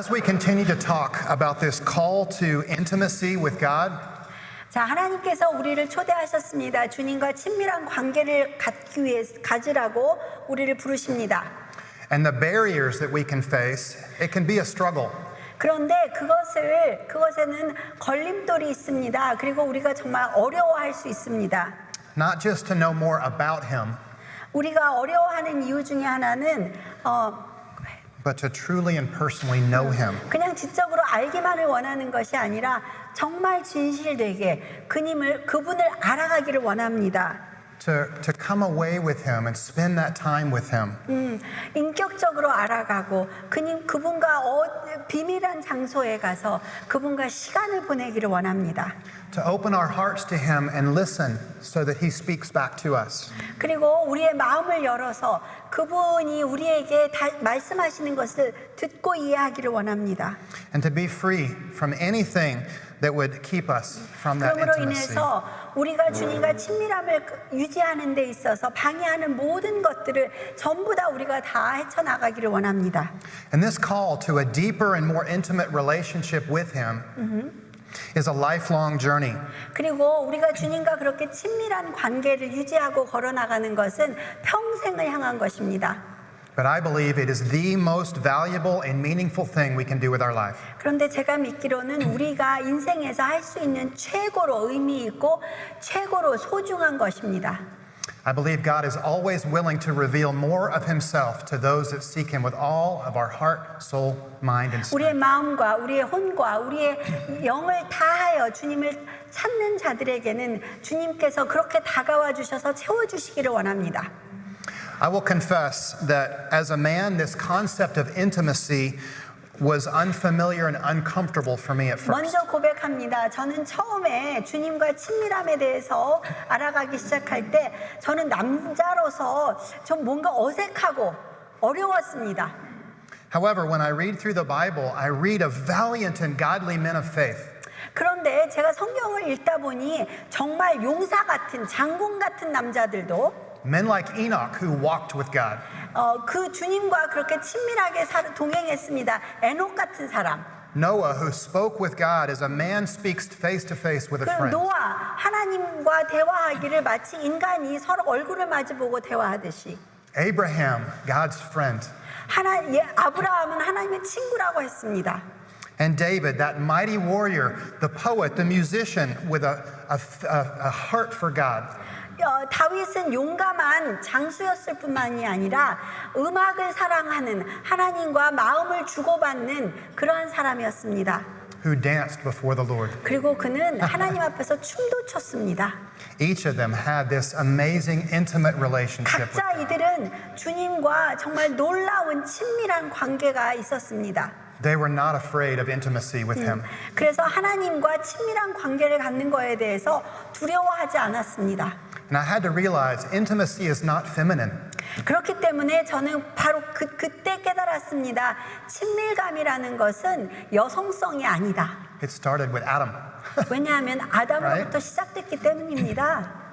as we continue to talk about this call to intimacy with God, 자, 하나님께서 우리를 초대하셨습니다. 주님과 친밀한 관계를 가지라고 우리를 부르십니다. and the barriers that we can face, it can be a struggle. 그런데 그것에는 걸림돌이 있습니다. 그리고 우리가 정말 어려워할 수 있습니다. Not just to know more about Him, 우리가 어려워하는 이유 중에 하나는 but to truly and personally know Him. 그냥 지적으로 알기만을 원하는 것이 아니라 정말 진실되게 그분을 알아가기를 원합니다. To come away with Him and spend that time with Him. 인격적으로 알아가고 그분과 비밀한 장소에 가서 그분과 시간을 보내기를 원합니다. To open our hearts to Him and listen so that He speaks back to us. 그리고 우리의 마음을 열어서 그분이 우리에게 말씀하시는 것을 듣고 이해하기를 원합니다. And to be free from anything that would keep us from that 그러므로 intimacy. 인해서 우리가 주님과 친밀함을 유지하는 데 있어서 방해하는 모든 것들을 전부 다 우리가 다 헤쳐나가기를 원합니다. And this call to a deeper and more intimate relationship with Him is a lifelong journey. 그리고 우리가 주님과 그렇게 친밀한 관계를 유지하고 걸어나가는 것은 평생을 향한 것입니다. But I believe it is the most valuable and meaningful thing we can do with our life. 그런데 제가 믿기로는 우리가 인생에서 할 수 있는 최고로 의미 있고 최고로 소중한 것입니다. I believe God is always willing to reveal more of Himself to those that seek Him with all of our heart, soul, mind, and 우리의 strength. 마음과 우리의 혼과 우리의 영을 다하여 주님을 찾는 자들에게는 주님께서 그렇게 다가와 주셔서 채워주시기를 원합니다. I will confess that as a man, this concept of intimacy was unfamiliar and uncomfortable for me at first. 먼저 고백합니다. 저는 처음에 주님과 친밀함에 대해서 알아가기 시작할 때 저는 남자로서 좀 뭔가 어색하고 어려웠습니다. However, when I read through the Bible, I read of valiant and godly men of faith. 그런데 제가 성경을 읽다 보니 정말 용사 같은 장군 같은 남자들도 Men like Enoch who walked with God. 그 주님과 그렇게 친밀하게 동행했습니다. 에녹 같은 사람. Noah who spoke with God as a man speaks face to face with a 그 friend. 노아 하나님과 대화하기를 마치 인간이 서로 얼굴을 마주보고 대화하듯이. Abraham, God's friend. 아브라함은 하나님의 친구라고 했습니다. And David, that mighty warrior, the poet, the musician with a heart for God. 다윗은 용감한 장수였을 뿐만이 아니라 음악을 사랑하는 하나님과 마음을 주고받는 그러한 사람이었습니다. Who danced before the Lord. 그리고 그는 하나님 앞에서 춤도 췄습니다. Each of them had this amazing intimate relationship with 각자 God. 이들은 주님과 정말 놀라운 친밀한 관계가 있었습니다. They were not afraid of intimacy with Him. 그래서 하나님과 친밀한 관계를 갖는 거에 대해서 두려워하지 않았습니다. And I had to realize intimacy is not feminine. 그렇기 때문에 저는 바로 그때 깨달았습니다. 친밀감이라는 것은 여성성이 아니다. It started with Adam. 왜냐하면 아담으로부터 시작됐기 때문입니다.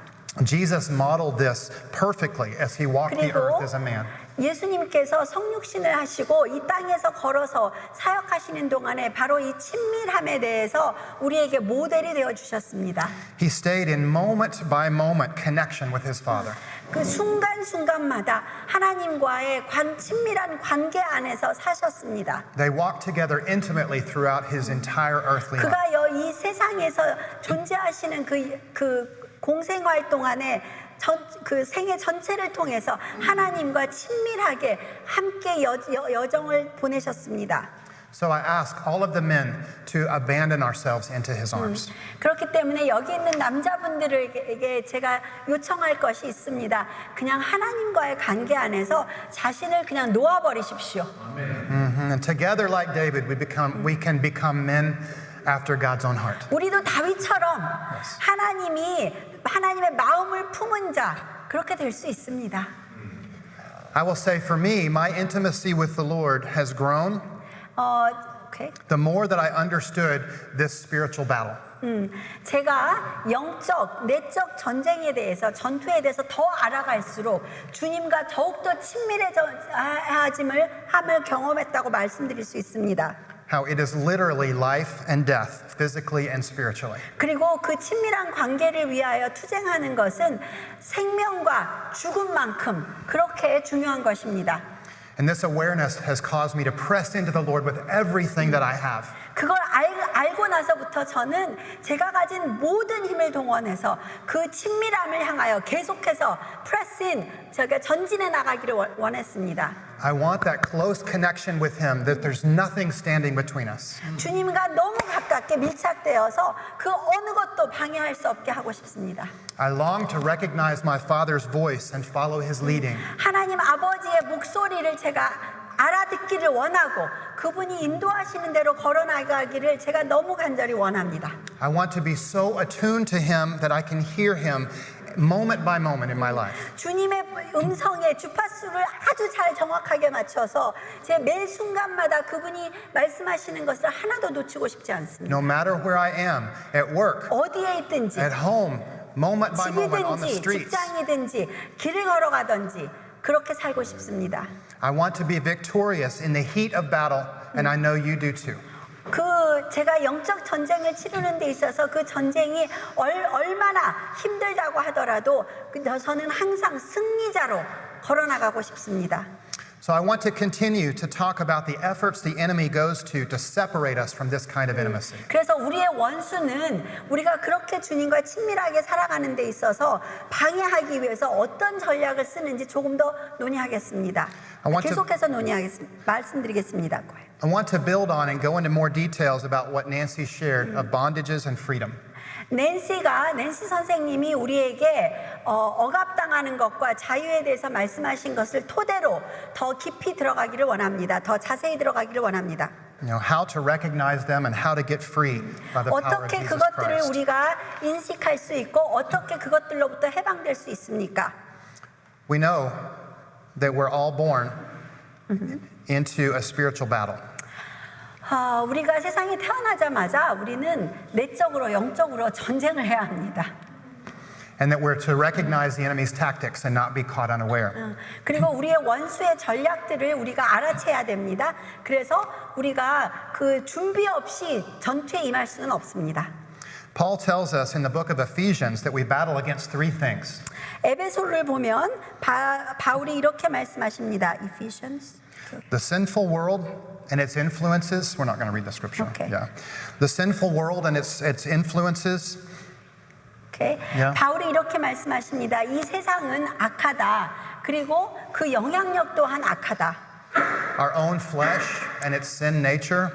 Jesus modeled this perfectly as He walked the 그리고 earth as a man. 예수님께서 성육신을 하시고 이 땅에서 걸어서 사역하시는 동안에 바로 이 친밀함에 대해서 우리에게 모델이 되어 주셨습니다. He stayed in moment by moment connection with His Father. 그 순간순간마다 하나님과의 친밀한 관계 안에서 사셨습니다. They walked together intimately throughout His entire earthly life. 그가 이 세상에서 존재하시는 그 공생활 동안에 그 생애 전체를 통해서 하나님과 친밀하게 함께 여정을 보내셨습니다. So I ask all of the men to abandon ourselves into His arms. 그렇기 때문에 여기 있는 남자분들에게 제가 요청할 것이 있습니다. 그냥 하나님과의 관계 안에서 자신을 그냥 놓아버리십시오. And together, like David, we can become men after God's own heart. 우리도 다윗처럼 하나님의 마음을 품은 자 그렇게 될 수 있습니다. I will say for me, my intimacy with the Lord has grown 오케이. the more that I understood this spiritual battle. 제가 영적, 내적 전쟁에 대해서 전투에 대해서 더 알아갈수록 주님과 더욱더 친밀해짐을 함을 경험했다고 말씀드릴 수 있습니다. how it is literally life and death, physically and spiritually. 그리고 그 친밀한 관계를 위하여 투쟁하는 것은 생명과 죽음만큼 그렇게 중요한 것입니다. And this awareness has caused me to press into the Lord with everything that I have. 그걸 알고 나서부터 저는 제가 가진 모든 힘을 동원해서 그 친밀함을 향하여 계속해서 프레스인, 제가 전진해 나가기를 원했습니다. I want that close connection with Him, that there's nothing standing between us. 주님과 너무 가깝게 밀착되어서 그 어느 것도 방해할 수 없게 하고 싶습니다. I long to recognize my Father's voice and follow His leading. 하나님 아버지의 목소리를 제가 알아듣기를 원하고 그분이 인도하시는 대로 걸어나가기를 제가 너무 간절히 원합니다. I want to be so attuned to Him that I can hear Him moment by moment in my life. 주님의 음성에 주파수를 아주 잘 정확하게 맞춰서 제 매 순간마다 그분이 말씀하시는 것을 하나도 놓치고 싶지 않습니다. No matter where I am, at work, 어디에 있든지 at home, moment by moment on the 집이든지 streets. 직장이든지 길을 걸어가든지 그렇게 살고 싶습니다. I want to be victorious in the heat of battle, and I know you do too. 제가 영적 전쟁을 치르는 데 있어서 그 전쟁이 얼마나 힘들다고 하더라도 저는 항상 승리자로 걸어나가고 싶습니다. So I want to continue to talk about the efforts the enemy goes to separate us from this kind of intimacy. 그래서 우리의 원수는 우리가 그렇게 주님과 친밀하게 살아가는 데 있어서 방해하기 위해서 어떤 전략을 쓰는지 조금 더 논의하겠습니다. 계속해서 말씀드리겠습니다. I want to build on and go into more details about what Nancy shared of bondages and freedom. 낸시 선생님이 우리에게 억압당하는 것과 자유에 대해서 말씀하신 것을 토대로 더 깊이 들어가기를 원합니다. 더 자세히 들어가기를 원합니다. You know, how to recognize them and how to get free by the power of 어떻게 Jesus 그것들을 Christ. 우리가 인식할 수 있고 어떻게 그것들로부터 해방될 수 있습니까? We know that we're all born into a spiritual battle. 우리가 세상에 태어나자마자 우리는 내적으로 영적으로 전쟁을 해야 합니다. And that we're to recognize the enemy's tactics and not be caught unaware. 그리고 우리의 원수의 전략들을 우리가 알아채야 됩니다. 그래서 우리가 그 준비 없이 전투에 임할 수는 없습니다. Paul tells us in the book of Ephesians that we battle against three things. 에베소를 보면 바울이 이렇게 말씀하십니다. Ephesians. The sinful world and its influences. We're not going to read the scripture. Okay. Yeah. The sinful world and its influences. Okay. Yeah. 바울이 이렇게 말씀하십니다. 이 세상은 악하다. 그리고 그 영향력 또한 악하다. Our own flesh and its sin nature.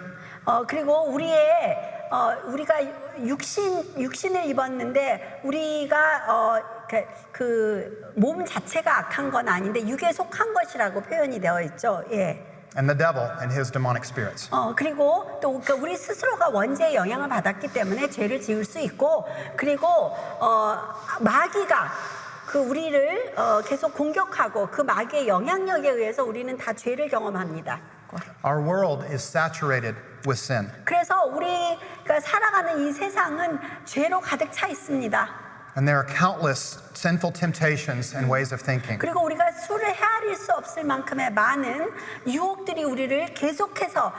그리고 우리가 육신을 입었는데 우리가 그 몸 자체가 악한 건 아닌데 육에 속한 것이라고 표현이 되어 있죠. 예. And the devil and his demonic spirits. 그리고 또 우리 스스로가 원죄의 영향을 받았기 때문에 죄를 지을 수 있고, 그리고 마귀가 그 우리를 계속 공격하고 그 마귀의 영향력에 의해서 우리는 다 죄를 경험합니다. Our world is saturated with sin. 그래서 우리가 살아가는 이 세상은 죄로 가득 차 있습니다. And there are countless sinful temptations and ways of thinking. 그리고 우리가 수를 헤아릴 수 없을 만큼의 많은 유혹들이 우리를 계속해서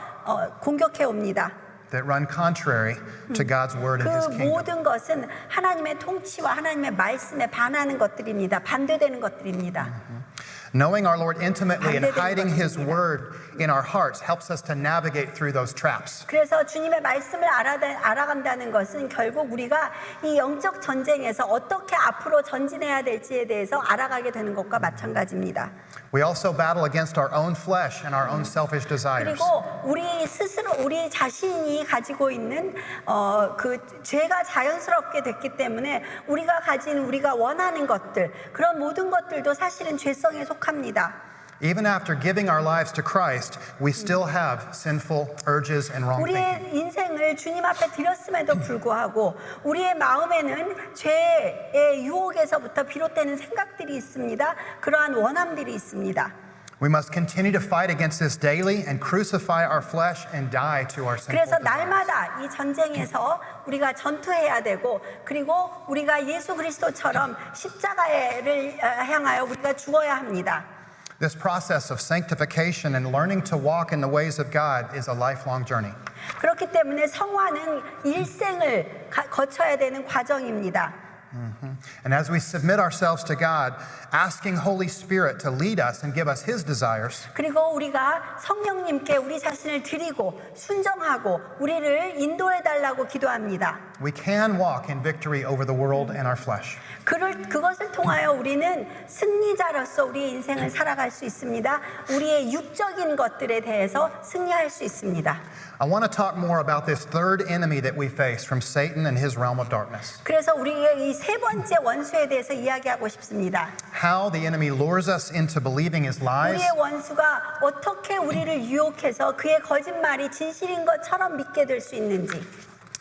공격해 옵니다. That run contrary to God's word and His 그 kingdom. 모든 것은 하나님의 통치와 하나님의 말씀에 반하는 것들입니다. 반대되는 것들입니다. Knowing our Lord intimately and hiding His word in our hearts helps us to navigate through those traps. 그래서 주님의 말씀을 알아간다는 것은 결국 우리가 이 영적 전쟁에서 어떻게 앞으로 전진해야 될지에 대해서 알아가게 되는 것과 마찬가지입니다. We also battle against our own flesh and our own selfish desires. 그리고 우리 스스로 우리 자신이 가지고 있는 그 죄가 자연스럽게 됐기 때문에 우리가 원하는 것들, 그런 모든 것들도 사실은 죄성에 속합니다. Even after giving our lives to Christ, we still have sinful urges and wrong thinking. 우리의 인생을 주님 앞에 드렸음에도 불구하고 우리의 마음에는 죄의 유혹에서부터 비롯되는 생각들이 있습니다. 그러한 원함들이 있습니다. We must continue to fight against this daily and crucify our flesh and die to our sinful 그래서 desires. 날마다 이 전쟁에서 우리가 전투해야 되고, 그리고 우리가 예수 그리스도처럼 십자가를 향하여 우리가 죽어야 합니다. This process of sanctification and learning to walk in the ways of God is a lifelong journey. 그렇기 때문에 성화는 일생을 거쳐야 되는 과정입니다. And as we submit ourselves to God, asking Holy Spirit to lead us and give us His desires, 그리고 우리가 성령님께 우리 자신을 드리고 순종하고 우리를 인도해 달라고 기도합니다. we can walk in victory over the world and our flesh. 그것을 통하여 우리는 승리자로서 우리의 인생을 살아갈 수 있습니다. 우리의 육적인 것들에 대해서 승리할 수 있습니다. I want to talk more about this third enemy that we face from Satan and his realm of darkness. 그래서 우리의 이 세 번째 원수에 대해서 이야기하고 싶습니다. How the enemy lures us into believing his lies, 우리의 원수가 어떻게 우리를 유혹해서 그의 거짓말이 진실인 것처럼 믿게 될 수 있는지,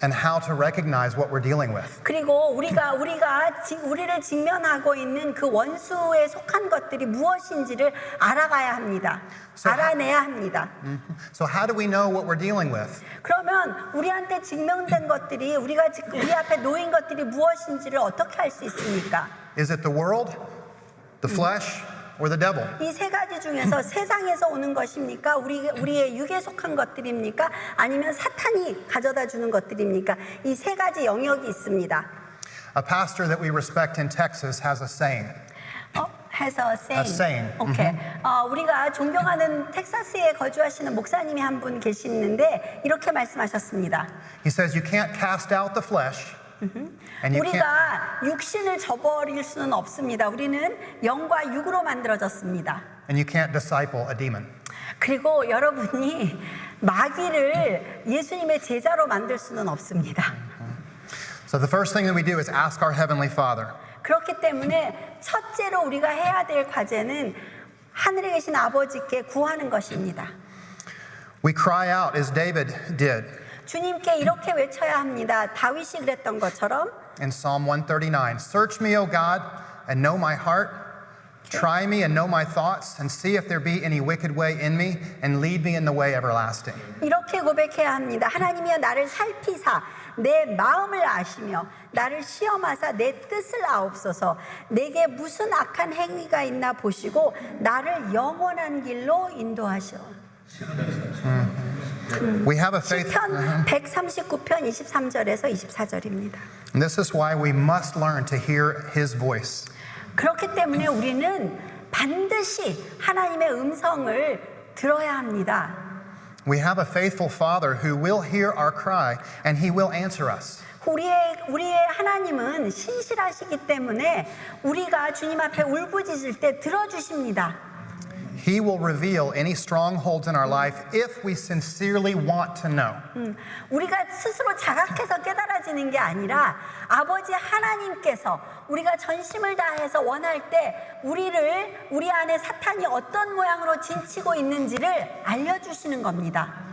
and how to recognize what we're dealing with. 그리고 우리를 직면하고 있는 그 원수에 속한 것들이 무엇인지를 알아가야 합니다. 알아내야 합니다. So how do we know what we're dealing with? 그러면 우리한테 직면된 것들이 우리 앞에 놓인 것들이 무엇인지를 어떻게 알 수 있습니까? Is it the world, the flesh, or the devil? 이 세 가지 중에서 세상에서 오는 것입니까? 우리의 육에 속한 것들입니까? 아니면 사탄이 가져다 주는 것들입니까? 이 세 가지 영역이 있습니다. A pastor that we respect in Texas has a saying. 해서 A saying. 오케이. 우리가 존경하는 텍사스에 거주하시는 목사님이 한 분 계시는데 이렇게 말씀하셨습니다. He says you can't cast out the flesh, and you can't. 우리가 육신을 저버릴 수는 없습니다. 우리는 영과 육으로 만들어졌습니다. And you can't disciple a demon. 그리고 여러분이 마귀를 예수님의 제자로 만들 수는 없습니다. So the first thing that we do is ask our heavenly Father. 그렇기 때문에 첫째로 우리가 해야 될 과제는 하늘에 계신 아버지께 구하는 것입니다. We cry out as David did 주님께 이렇게 외쳐야 합니다. 다윗이 그랬던 것처럼 in Psalm 139. Search me, O God, and know my heart. Try me and know my thoughts, and see if there be any wicked way in me, and lead me in the way everlasting. 이렇게 고백해야 합니다. 하나님이여 나를 살피사 내 마음을 아시며 나를 시험하사 내 뜻을 아옵소서. 내게 무슨 악한 행위가 있나 보시고 나를 영원한 길로 인도하시오. We have a faith. 시편 139편 23절에서 24절입니다. And this is why we must learn to hear His voice. 그렇기 때문에 우리는 반드시 하나님의 음성을 들어야 합니다. We have a faithful Father who will hear our cry and He will answer us. 우리의 하나님은 신실하시기 때문에 우리가 주님 앞에 울부짖을 때 들어주십니다. He will reveal any strongholds in our life if we sincerely want to know. 우리가 스스로 자각해서 깨달아지는 게 아니라 아버지 하나님께서 우리가 전심을 다해서 원할 때 우리 안에 사탄이 어떤 모양으로 진치고 있는지를 알려주시는 겁니다.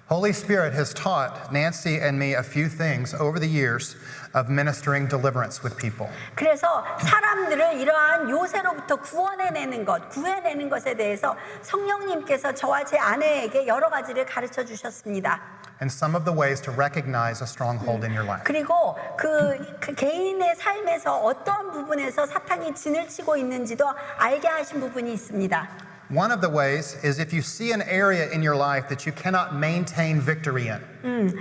Holy Spirit has taught Nancy and me a few things over the years of ministering deliverance with people. 그래서 사람들을 이러한 요새로부터 구해내는 것에 대해서 성령님께서 저와 제 아내에게 여러 가지를 가르쳐 주셨습니다. And some of the ways to recognize a stronghold in your life. 그리고 그 개인의 삶에서 어떤 부분에서 사탄이 진을 치고 있는지도 알게 하신 부분이 있습니다. One of the ways is if you see an area in your life that you cannot maintain victory in.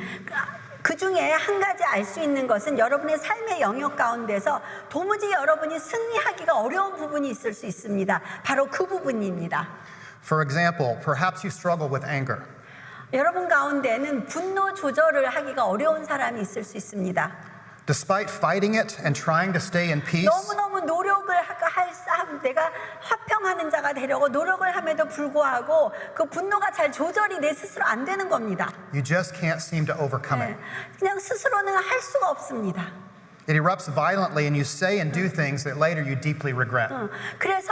그 중에 한 가지 알 수 있는 것은 여러분의 삶의 영역 가운데서 도무지 여러분이 승리하기가 어려운 부분이 있을 수 있습니다. 바로 그 부분입니다. For example, perhaps you struggle with anger. 여러분 가운데는 분노 조절을 하기가 어려운 사람이 있을 수 있습니다. Despite fighting it and trying to stay in peace, 너무너무 노력을 내가 화평하는 자가 되려고 노력을 함에도 불구하고 그 분노가 잘 조절이 내 스스로 안 되는 겁니다. you just can't seem to overcome it. 그냥 스스로는 할 수가 없습니다. It erupts violently and you say and do things that later you deeply regret. 그래서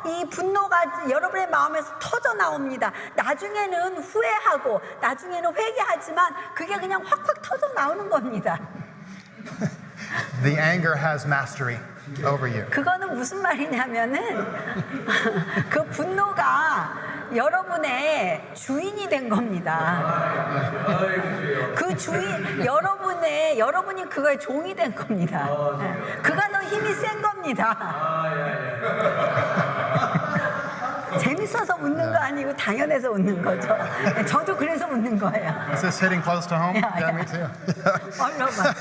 이 분노가 여러분의 마음에서 터져 나옵니다. 나중에는 후회하고 나중에는 회개하지만 그게 그냥 확확 터져 나오는 겁니다. The anger has mastery over you. 그거는 무슨 말이냐면은 그 분노가 여러분의 주인이 된 겁니다. 그 여러분이 그거의 종이 된 겁니다. 그가 더 힘이 센 겁니다. 재밌어서 웃는 거 아니고 당연해서 웃는 거죠. 저도 그래서 웃는 거예요. Is this hitting close to home? Yeah, me too. 얼러봐.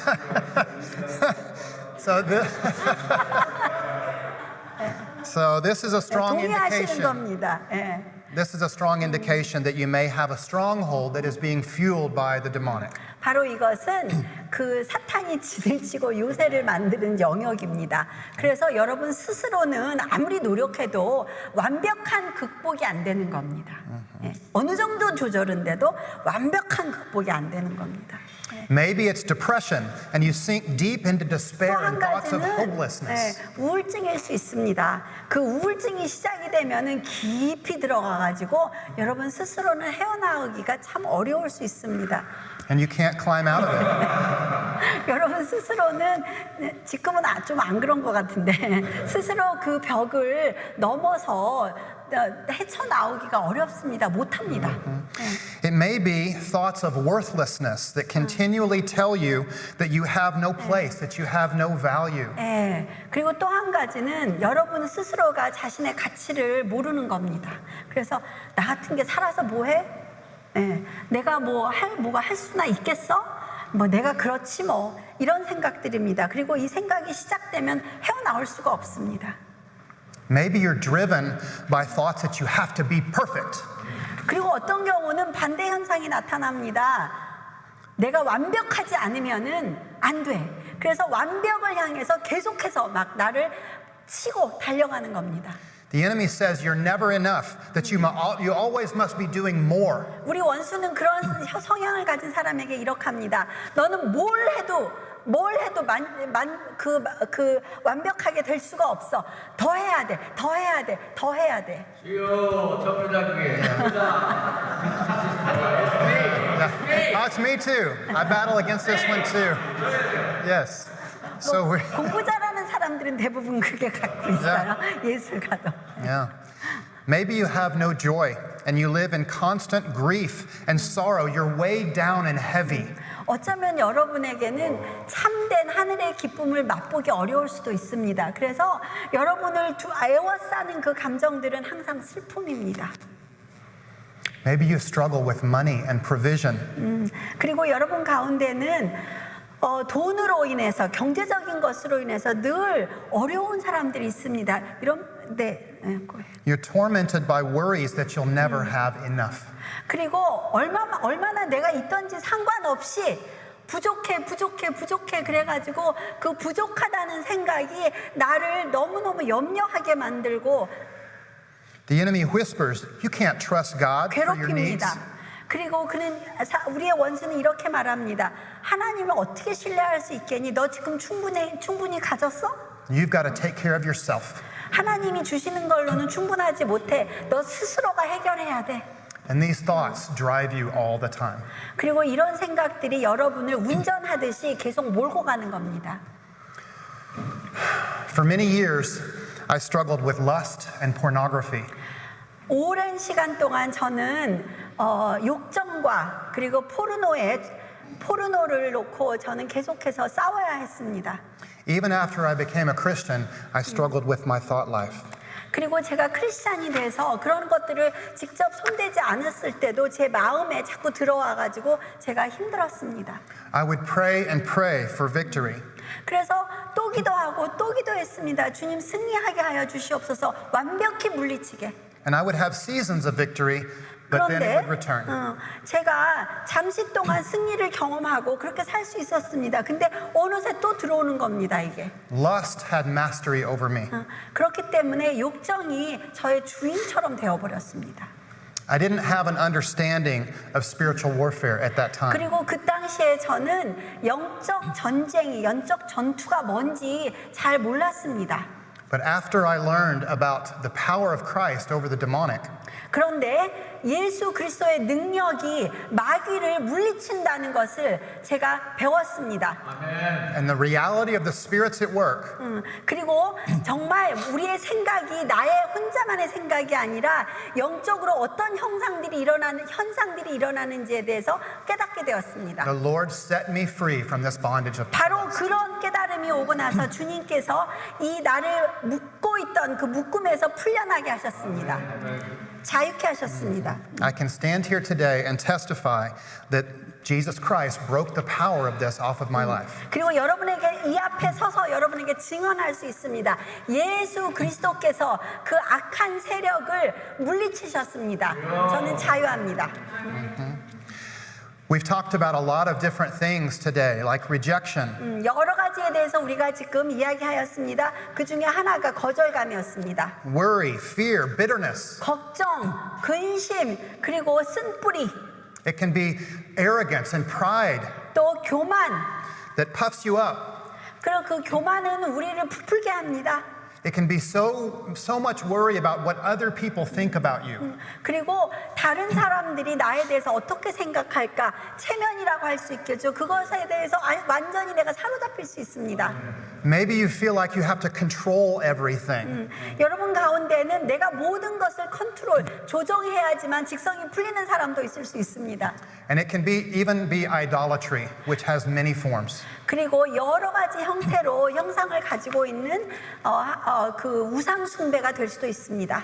So this is a strong 동의하시는 indication. 겁니다. 예. This is a strong indication that you may have a stronghold that is being fueled by the demonic. 바로 이것은 그 사탄이 진을 치고 요새를 만드는 영역입니다. 그래서 여러분 스스로는 아무리 노력해도 완벽한 극복이 안 되는 겁니다. 예. 어느 정도 조절은 돼도 완벽한 극복이 안 되는 겁니다. 예. Maybe it's depression and you sink deep into despair 또 한 and thoughts of 가지는 hopelessness. 우울증일 수 있습니다. 그 우울증이 시작이 되면은 깊이 들어가가지고 여러분 스스로는 헤어나오기가 참 어려울 수 있습니다. And you can't climb out of it. 여러분 스스로는 지금은 좀 안 그런 것 같은데 스스로 그 벽을 넘어서 헤쳐나오기가 어렵습니다. 못합니다. It may be thoughts of worthlessness that continually tell you that you have no place, that you have no value. 예. 그리고 또 한 가지는 여러분 스스로가 자신의 가치를 모르는 겁니다. 그래서 나 같은 게 살아서 뭐해? 예. 내가 뭐가 할 수나 있겠어? 뭐 내가 그렇지 뭐 이런 생각들입니다. 그리고 이 생각이 시작되면 헤어나올 수가 없습니다. Maybe you're driven by thoughts that you have to be perfect. 그리고 어떤 경우는 반대 현상이 나타납니다. 내가 완벽하지 않으면은 안 돼. 그래서 완벽을 향해서 계속해서 막 나를 치고 달려가는 겁니다. The enemy says you're never enough, that you always must be doing more. 우리 원수는 그런 성향을 가진 사람에게 이렇게 합니다. 너는 뭘 해도 완벽하게 될 수가 없어. 더 해야 돼. 주여 저부장님. Oh, it's me too. I battle against this one too. Yes. So we 공부 잘하는 사람들은 대부분 그게 갖고 있어요. 예술가도. Yeah. Maybe you have no joy and you live in constant grief and sorrow. You're weighed down and heavy. 어쩌면 여러분에게는 참된 하늘의 기쁨을 맛보기 어려울 수도 있습니다. 그래서 여러분을 애워싸는 그 감정들은 항상 슬픔입니다. Maybe you struggle with money and provision. 그리고 여러분 가운데는 돈으로 인해서 경제적인 것으로 인해서 늘 어려운 사람들이 있습니다. You're tormented by worries that you'll never have enough. 그리고 얼마나 내가 있던지 상관없이 부족해 그래가지고 그 부족하다는 생각이 나를 너무너무 염려하게 만들고 The enemy whispers, you can't trust God for your needs. 괴롭힙니다. 그리고 우리의 원수는 이렇게 말합니다. 하나님을 어떻게 신뢰할 수 있겠니? 너 지금 충분히 가졌어? You've got to take care of yourself. 하나님이 주시는 걸로는 충분하지 못해. 너 스스로가 해결해야 돼. And these thoughts drive you all the time. 그리고 이런 생각들이 여러분을 운전하듯이 계속 몰고 가는 겁니다. For many years, I struggled with lust and pornography. 오랜 시간 동안 저는 욕정과 그리고 포르노를 놓고 저는 계속해서 싸워야 했습니다. Even after I became a Christian, I struggled with my thought life. 그리고 제가 크리스찬이 돼서 그런 것들을 직접 손대지 않았을 때도 제 마음에 자꾸 들어와가지고 제가 힘들었습니다. I would pray and pray for victory. 그래서 또 기도하고 또 기도했습니다. 주님 승리하게 하여 주시옵소서. 완벽히 물리치게. And I would have seasons of victory, but then it would return. 제가 잠시 동안 승리를 경험하고 그렇게 살 수 있었습니다. 근데 어느새 또 들어오는 겁니다, 이게. Lust had mastery over me. 그렇기 때문에 욕정이 저의 주인처럼 되어버렸습니다. I didn't have an understanding of spiritual warfare at that time. 그리고 그 당시에 저는 영적 전투가 뭔지 잘 몰랐습니다. But after I learned about the power of Christ over the demonic, 그런데 예수 그리스도의 능력이 마귀를 물리친다는 것을 제가 배웠습니다. And the reality of the Spirit's at work 그리고 정말 우리의 생각이 나의 혼자만의 생각이 아니라 영적으로 어떤 현상들이 일어나는지에 대해서 깨닫게 되었습니다. The Lord set me free from this bondage of 바로 그런 깨달음이 오고 나서 주님께서 이 나를 묶고 있던 그 묶음에서 풀려나게 하셨습니다. 자유케 하셨습니다. I can stand here today and testify that Jesus Christ broke the power of this off of my life. 그리고 여러분에게 이 앞에 서서 여러분에게 증언할 수 있습니다. 예수 그리스도께서 그 악한 세력을 물리치셨습니다. 저는 자유합니다. We've talked about a lot of different things today, like rejection, 여러 가지에 대해서 우리가 지금 이야기하였습니다. 그 중에 하나가 거절감이었습니다. worry, fear, bitterness. 걱정, 근심, 그리고 쓴뿌리, It can be arrogance and pride 또 교만. that puffs you up. 그리고 그 교만은 우리를 부풀게 합니다. It can be so much worry about what other people think about you. 그리고 다른 사람들이 나에 대해서 어떻게 생각할까 체면이라고 할 수 있겠죠. 그것에 대해서 완전히 내가 사로잡힐 수 있습니다. Maybe you feel like you have to control everything. 여러분 가운데는 내가 모든 것을 조정해야지만 직성이 풀리는 사람도 있을 수 있습니다. And it can even be idolatry, which has many forms. 그리고 여러 가지 형태로 형상을 가지고 있는 그 우상 숭배가 될 수도 있습니다.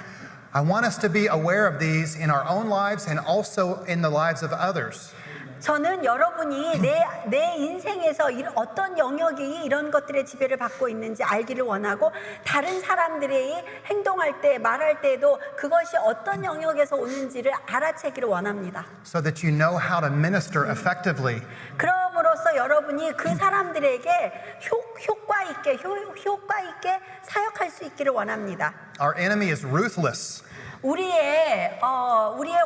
I want us to be aware of these in our own lives and also in the lives of others. 저는 여러분이 내 인생에서 어떤 영역이 이런 것들의 지배를 받고 있는지 알기를 원하고 다른 사람들이 행동할 때 말할 때도 그것이 어떤 영역에서 오는지를 알아채기를 원합니다. So that you know how to minister effectively. 그럼으로써 여러분이 그 사람들에게 효과 있게 사역할 수 있기를 원합니다. Our enemy is ruthless. 우리의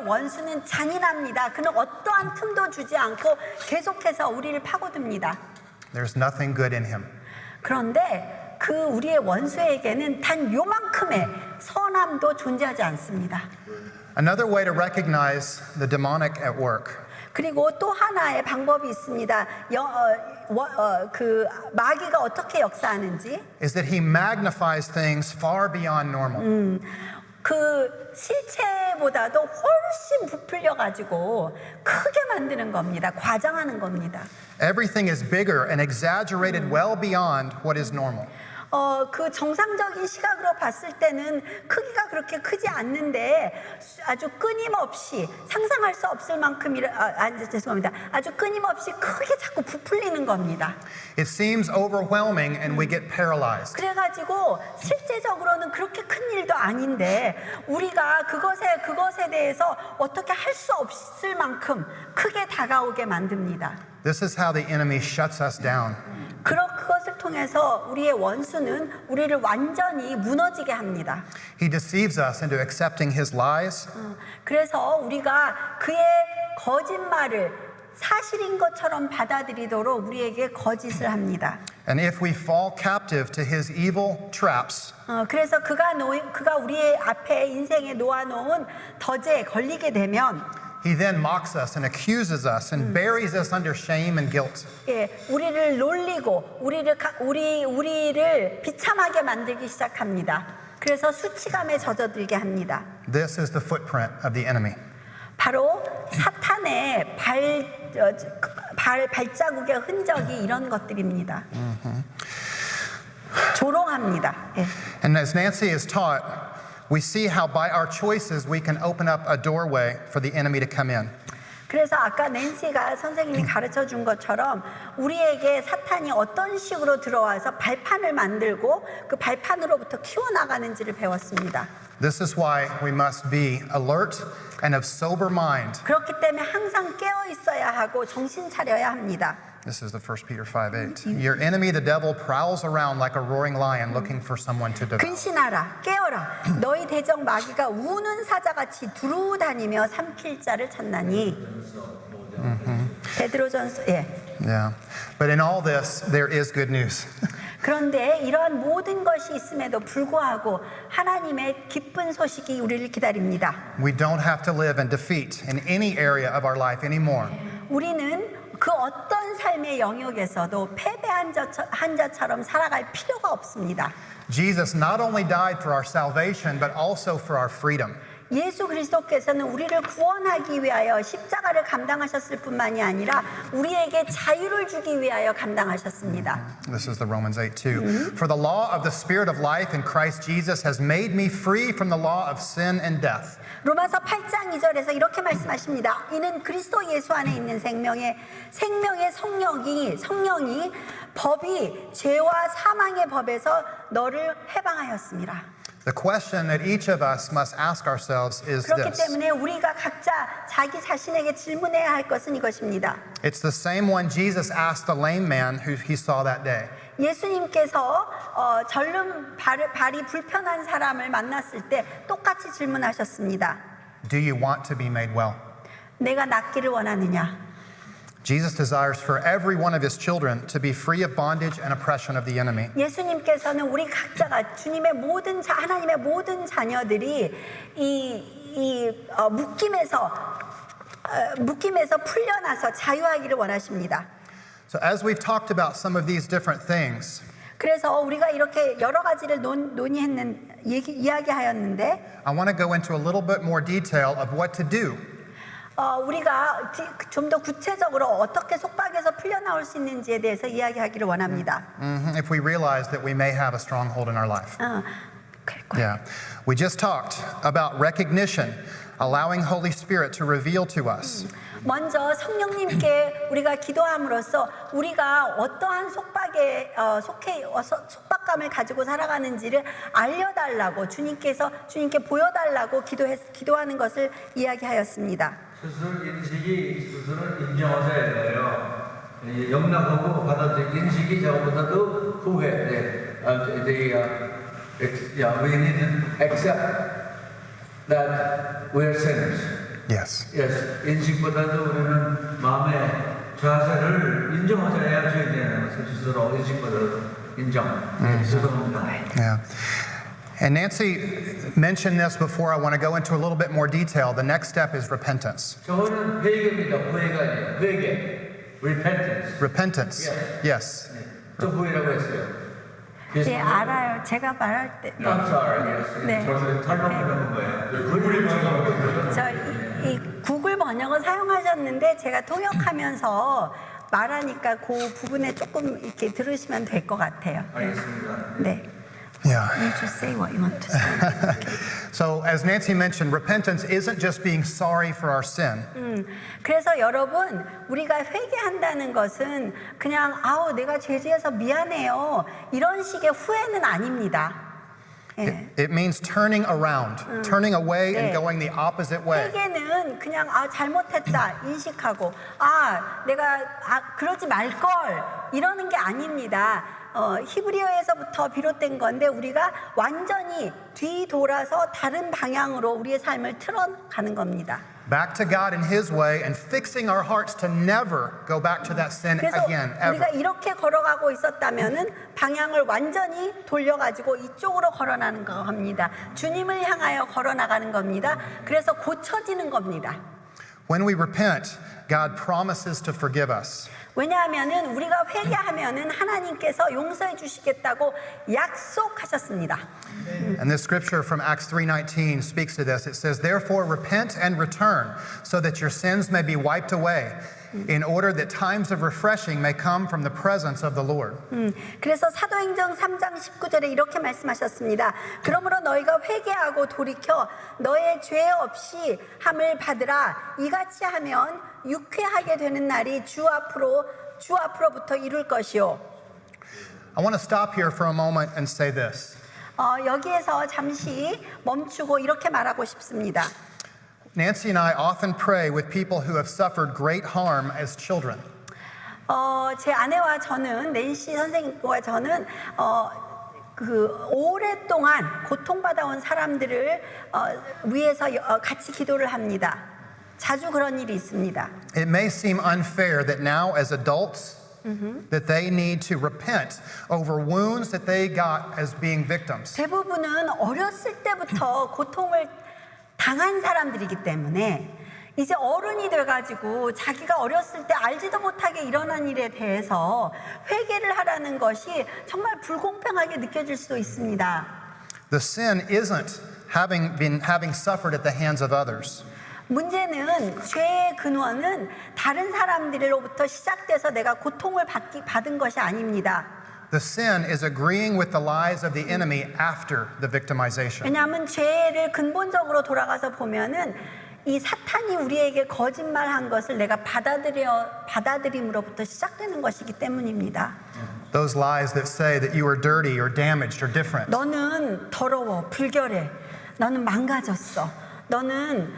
원수는 잔인합니다. 그는 어떠한 틈도 주지 않고 계속해서 우리를 파고듭니다. There's nothing good in him. 그런데 그 우리의 원수에게는 단 요만큼의 선함도 존재하지 않습니다. Another way to recognize the demonic at work 그리고 또 하나의 방법이 있습니다. 그 마귀가 어떻게 역사하는지. is that he magnifies things far beyond normal. 그 실체보다도 훨씬 부풀려 가지고 크게 만드는 겁니다. 과장하는 겁니다. Everything is bigger and exaggerated well beyond what is normal. 그 정상적인 시각으로 봤을 때는 크기가 그렇게 크지 않는데 아주 끊임없이 상상할 수 없을 만큼 죄송합니다. 아주 끊임없이 크게 자꾸 부풀리는 겁니다. It seems overwhelming and we get paralyzed. 그래가지고 실제적으로는 그렇게 큰 일도 아닌데 우리가 그것에 대해서 어떻게 할 수 없을 만큼 크게 다가오게 만듭니다. This is how the enemy shuts us down. 그것을 통해서 우리의 원수는 우리를 완전히 무너지게 합니다. He deceives us into accepting his lies. 그래서 우리가 그의 거짓말을 사실인 것처럼 받아들이도록 우리에게 거짓을 합니다. And if we fall captive to his evil traps, 그래서 그가 우리의 앞에 인생에 놓아놓은 더제에 걸리게 되면 he then mocks us and accuses us and buries us under shame and guilt. 예, 우리를 놀리고 우리를 비참하게 만들기 시작합니다. 그래서 수치감에 젖어들게 합니다. This is the footprint of the enemy. 바로 사탄의 발자국의 흔적이 이런 것들입니다. 조롱합니다. 예. And as Nancy has taught, we see how by our choices we can open up a doorway for the enemy to come in. 그래서 아까 낸시가 선생님이 가르쳐 준 것처럼 우리에게 사탄이 어떤 식으로 들어와서 발판을 만들고 그 발판으로부터 키워나가는지를 배웠습니다. This is why we must be alert and of sober mind. 그렇기 때문에 항상 깨어 있어야 하고 정신 차려야 합니다. This is the 1 Peter 5:8. Your enemy, the devil, prowls around like a roaring lion looking for someone to devour. 근신하라, 깨어라. 너희 대적 마귀가 우는 사자같이 두루 다니며 삼킬 자를 찾나니. 베드로전서 Yeah. But in all this, there is good news. 그런데 이러한 모든 것이 있음에도 불구하고 하나님의 기쁜 소식이 우리를 기다립니다. We don't have to live in defeat in any area of our life anymore. 우리는 그 어떤 삶의 영역에서도 패배한 자처럼 살아갈 필요가 없습니다. Jesus not only died for our salvation, but also for our freedom. 예수 그리스도께서는 우리를 구원하기 위하여 십자가를 감당하셨을 뿐만이 아니라 우리에게 자유를 주기 위하여 감당하셨습니다. This is the Romans 8:2. For the law of the Spirit of life in Christ Jesus has made me free from the law of sin and death. 로마서 8장 2절에서 이렇게 말씀하십니다. 이는 그리스도 예수 안에 있는 생명의 성령이 법이 죄와 사망의 법에서 너를 해방하였습니다. The question that each of us must ask ourselves is 그렇기 this. 때문에 우리가 각자 자기 자신에게 질문해야 할 것은 이것입니다. It's the same one Jesus asked the lame man who he saw that day. 예수님께서 발이 불편한 사람을 만났을 때 똑같이 질문하셨습니다. Do you want to be made well? 내가 낫기를 원하느냐? Jesus desires for every one of his children to be free of bondage and oppression of the enemy. 예수님께서는 우리 각자가 하나님의 모든 자녀들이 묶임에서 풀려나서 자유하기를 원하십니다. So as we've talked about some of these different things, 그래서 우리가 이렇게 여러 가지를 이야기하였는데 I want to go into a little bit more detail of what to do. 우리가 좀 더 구체적으로 어떻게 속박에서 풀려나올 수 있는지에 대해서 이야기하기를 원합니다. If we realize that we may have a stronghold in our life. 그럴 거예요. Yeah. We just talked about recognition, allowing Holy Spirit to reveal to us. 먼저 성령님께 우리가 기도함으로써 우리가 어떠한 속박감을 가지고 살아가는지를 알려달라고 주님께 보여달라고 기도하는 것을 이야기하였습니다. 스스로 인식이 스스로 인정하셔야 돼요. 용납하고 받아들인 인식이 저보다도 후회. We need to accept that we are sinners. Yes. Yes. 인식보다도 우리는 마음의 자세를 인정하셔야 되는 스스로 인식보다도 인정. 죄송합니다. Yeah. And Nancy mentioned this before. I want to go into a little bit more detail. The next step is repentance. 저는 회개입니다. 후회가 아니에요. 회개. Repentance. Repentance. Yes. 저 후회라고 했어요. 예, 알아요. 제가 말할 때. I'm sorry. Yes. 네. 저는 잘못한 거예요. 구글이 이 구글 번역을 사용하셨는데 제가 통역하면서 말하니까 그 부분에 조금 이렇게 들으시면 될 것 같아요. 알겠습니다. 네. Yeah. You just say what you want to say. So, as Nancy mentioned, repentance isn't just being sorry for our sin. 그래서 여러분 우리가 회개한다는 것은 그냥 내가 죄지어서 미안해요 이런 식의 후회는 아닙니다. 예. It means turning around, turning away and 네. going the opposite way. 회개는 그냥 잘못했다 인식하고 내가 그러지 말걸 이러는 게 아닙니다. 히브리어에서부터 비롯된 건데 우리가 완전히 뒤돌아서 다른 방향으로 우리의 삶을 틀어가는 겁니다. Back to God in His way and fixing our hearts to never go back to that sin 그래서 again, ever. 우리가 이렇게 걸어가고 있었다면은 방향을 완전히 돌려가지고 이쪽으로 걸어나는 겁니다. 주님을 향하여 걸어나가는 겁니다. 그래서 고쳐지는 겁니다. When we repent, God promises to forgive us. 왜냐하면은 우리가 회개하면은 하나님께서 용서해 주시겠다고 약속하셨습니다. And this scripture from Acts 3:19 speaks to this. It says, "Therefore repent and return, so that your sins may be wiped away, in order that times of refreshing may come from the presence of the Lord." 그래서 사도행전 3장 19절에 이렇게 말씀하셨습니다. 그러므로 너희가 회개하고 돌이켜 너의 죄 없이 함을 받으라. 이같이 하면 유쾌하게 되는 날이 주 앞으로부터 이룰 것이요. I want to stop here for a moment and say this. 여기에서 잠시 멈추고 이렇게 말하고 싶습니다. Nancy and I often pray with people who have suffered great harm as children. 제 아내와 저는 낸시 선생님과 저는 오랫동안 고통받아온 사람들을 위해서 같이 기도를 합니다. 자주 그런 일이 있습니다. It may seem unfair that now as adults that they need to repent over wounds that they got as being victims. 대부분은 어렸을 때부터 고통을 당한 사람들이기 때문에 이제 어른이 돼가지고 자기가 어렸을 때 알지도 못하게 일어난 일에 대해서 회개를 하라는 것이 정말 불공평하게 느껴질 수도 있습니다. The sin isn't having suffered at the hands of others. 문제는 죄의 근원은 다른 사람들로부터 시작돼서 내가 고통을 받은 것이 아닙니다. The sin is agreeing with the lies of the enemy after the victimization. 왜냐하면 죄를 근본적으로 돌아가서 보면은 이 사탄이 우리에게 거짓말한 것을 내가 받아들임으로부터 시작되는 것이기 때문입니다. Those lies that say that you are dirty or damaged or different. 너는 더러워, 불결해. 너는 망가졌어. 너는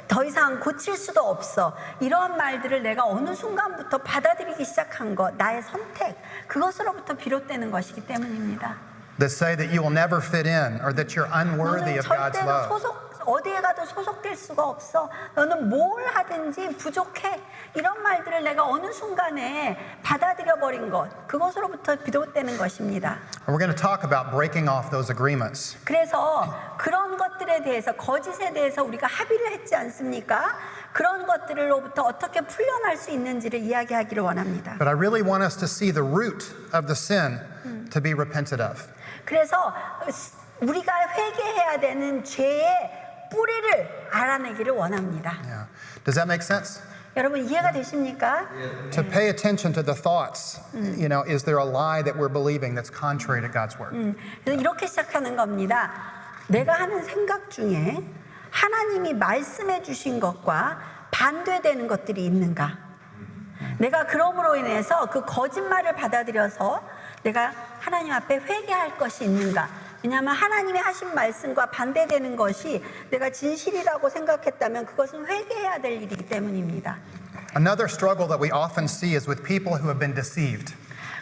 더 이상 고칠 수도 없어. 이런 말들을 내가 어느 순간부터 받아들이기 시작한 것, 나의 선택, 그것으로부터 비롯되는 것이기 때문입니다. That say that you will never fit in or that you're unworthy 너는 of God's 절대로 love. 어디에 가도 소속될 수가 없어. 너는 뭘 하든지 부족해. 이런 말들을 내가 어느 순간에 받아들여 버린 것, 그것으로부터 비롯되는 것입니다. And we're going to talk about breaking off those agreements. 그래서 그런 것들에 대해서, 거짓에 대해서 우리가 합의를 했지 않습니까? 그런 것들로부터 어떻게 풀려날 수 있는지를 이야기하기를 원합니다. But I really want us to see the root of the sin to be repented of. 그래서 우리가 회개해야 되는 죄의 뿌리를 알아내기를 원합니다. Yeah. Does that make sense? 여러분 이해가 되십니까? To pay attention to the thoughts, is there a lie that we're believing that's contrary to God's word? 그래서 이렇게 시작하는 겁니다. 내가 하는 생각 중에 하나님이 말씀해 주신 것과 반대되는 것들이 있는가? 내가 그럼으로 인해서 그 거짓말을 받아들여서 내가 하나님 앞에 회개할 것이 있는가? 왜냐하면 하나님이 하신 말씀과 반대되는 것이 내가 진실이라고 생각했다면 그것은 회개해야 될 일이기 때문입니다. Another struggle that we often see is with people who have been deceived.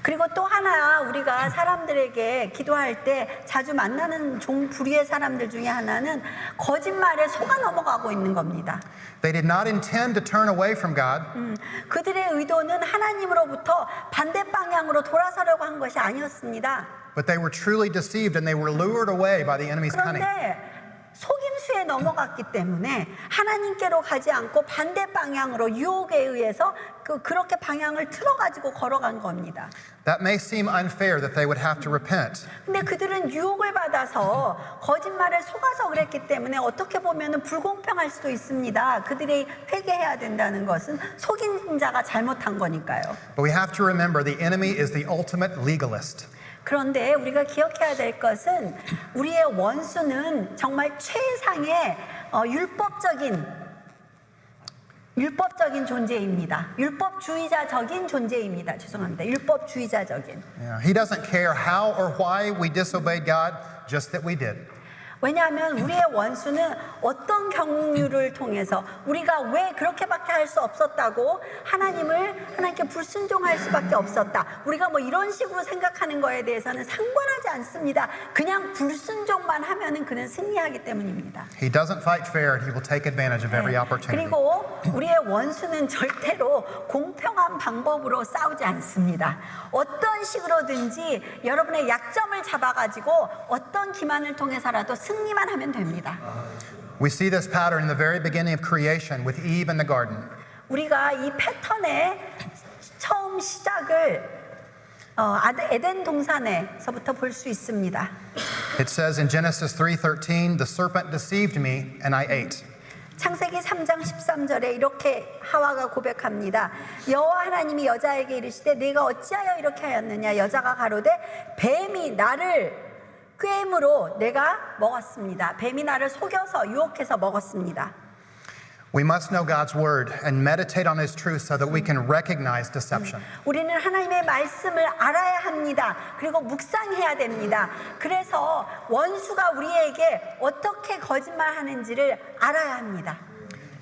그리고 또 하나 우리가 사람들에게 기도할 때 자주 만나는 종부리의 사람들 중에 하나는 거짓말에 속아 넘어가고 있는 겁니다. They did not intend to turn away from God. 그들의 의도는 하나님으로부터 반대 방향으로 돌아서려고 한 것이 아니었습니다. But they were truly deceived and they were lured away by the enemy's cunning. 그런데 속임수에 넘어갔기 때문에 하나님께로 가지 않고 반대 방향으로 유혹에 의해서 그렇게 방향을 틀어가지고 걸어간 겁니다. That may seem unfair that they would have to repent. 근데 그들은 유혹을 받아서 거짓말에 속아서 그랬기 때문에 어떻게 보면 불공평할 수도 있습니다. 그들이 회개해야 된다는 것은 속인 자가 잘못한 거니까요. But we have to remember the enemy is the ultimate legalist. 그런데 우리가 기억해야 될 것은 우리의 원수는 정말 최상의 율법적인 존재입니다. 율법주의자적인 존재입니다. 죄송합니다. 율법주의자적인. Yeah. He doesn't care how or why we disobeyed God, just that we did. 왜냐하면 우리의 원수는 어떤 경륜을 통해서 우리가 왜 그렇게밖에 할 수 없었다고 하나님께 불순종할 수밖에 없었다. 우리가 뭐 이런 식으로 생각하는 거에 대해서는 상관하지 않습니다. 그냥 불순종만 하면은 그는 승리하기 때문입니다. He doesn't fight fair and he will take advantage of every opportunity. 그리고 우리의 원수는 절대로 공평한 방법으로 싸우지 않습니다. 어떤 식으로든지 여러분의 약점을 잡아가지고 어떤 기만을 통해서라도 승리만 하면 됩니다. We see this pattern in the very beginning of creation with Eve in the garden. 우리가 이 패턴의 처음 시작을 에덴 동산에서부터 볼 수 있습니다. It says in Genesis 3:13, the serpent deceived me and I ate. 창세기 3장 13절에 이렇게 하와가 고백합니다. 여호와 하나님이 여자에게 이르시되 네가 어찌하여 이렇게 하였느냐. 여자가 가로되 뱀이 나를 꾀므로 내가 먹었습니다. 뱀이 나를 속여서 유혹해서 먹었습니다. We must know God's word and meditate on his truth so that we can recognize deception. 우리는 하나님의 말씀을 알아야 합니다. 그리고 묵상해야 됩니다. 그래서 원수가 우리에게 어떻게 거짓말하는지를 알아야 합니다.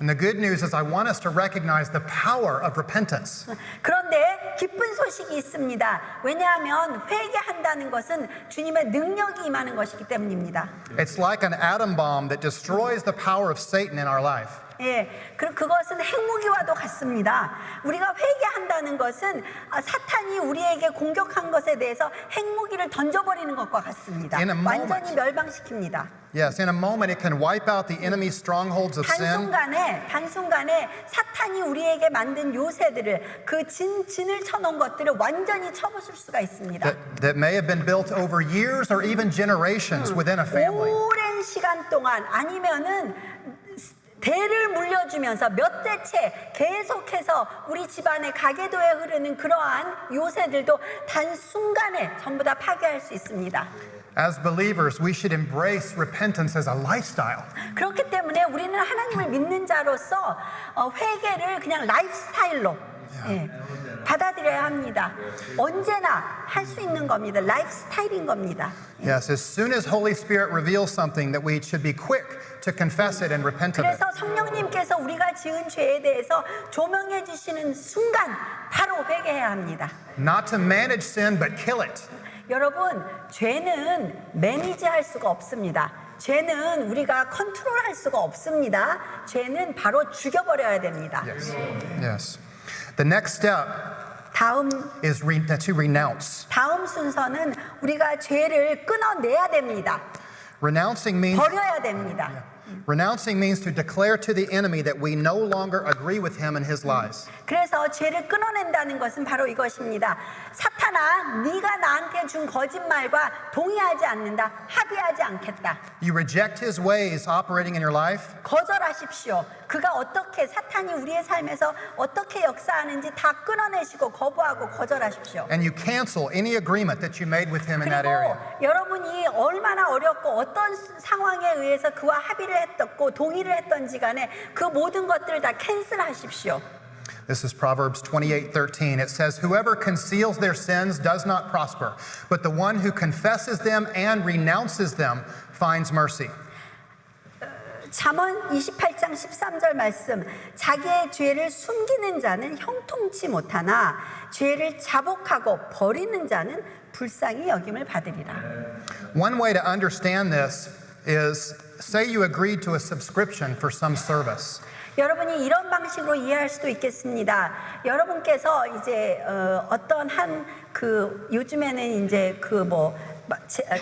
And the good news is I want us to recognize the power of repentance. 그런데 기쁜 소식이 있습니다. 왜냐하면 회개한다는 것은 주님의 능력이 임하는 것이기 때문입니다. It's like an atom bomb that destroys the power of Satan in our life. 예, 그것은 핵무기와도 같습니다. 우리가 회개한다는 것은 사탄이 우리에게 공격한 것에 대해서 핵무기를 던져버리는 것과 같습니다. In a moment. 완전히 멸망시킵니다. Yes, in a moment it can wipe out the enemy's strongholds of sin. 단순간에 사탄이 우리에게 만든 요새들을 그 진을 쳐놓은 것들을 완전히 쳐부술 수가 있습니다. That may have been built over years or even generations within a family. 오랜 시간 동안 아니면은 대를 물려주면서 몇 대째 계속해서 우리 집안의 가계도에 흐르는 그러한 요새들도 단순간에 전부 다 파괴할 수 있습니다. As believers, we should embrace repentance as a lifestyle. 그렇기 때문에 우리는 하나님을 믿는 자로서 회개를 그냥 라이프스타일로 받아들여야 합니다. 언제나 할 수 있는 겁니다. 라이프스타일인 겁니다. Yes, as soon as Holy Spirit reveals something, that we should be quick to confess it and repent of it. 그래서 성령님께서 우리가 지은 죄에 대해서 조명해 주시는 순간 바로 회개해야 합니다. Not to manage sin, but kill it. 여러분, 죄는 매니지할 수가 없습니다. 죄는 우리가 컨트롤할 수가 없습니다. 죄는 바로 죽여버려야 됩니다. Yes. The next step 다음 is to renounce. 순서는 우리가 죄를 끊어내야 됩니다. Renouncing means 버려야 됩니다. Renouncing means to declare to the enemy that we no longer agree with him and his lies. 그래서 죄를 끊어낸다는 것은 바로 이것입니다. 사탄아, 네가 나한테 준 거짓말과 동의하지 않는다. 합의하지 않겠다. You reject his ways operating in your life. 거절하십시오. 그가 어떻게 사탄이 우리의 삶에서 어떻게 역사하는지 다 끊어내시고 거부하고 거절하십시오. And you cancel any agreement that you made with him in that area. 그리고 여러분이 얼마나 어렵고 어떤 상황에 의해서 그와 합의를 했었고 동의를 했던지 간에 그 모든 것들을 다 캔슬하십시오. This is Proverbs 28:13. It says, "Whoever conceals their sins does not prosper, but the one who confesses them and renounces them finds mercy." 잠언 28장 13절 말씀. 자기의 죄를 숨기는 자는 형통치 못하나 죄를 자복하고 버리는 자는 불쌍히 여김을 받으리라. One way to understand this is, say you agreed to a subscription for some service. 여러분이 이런 방식으로 이해할 수도 있겠습니다. 여러분께서 이제 어떤 요즘에는 이제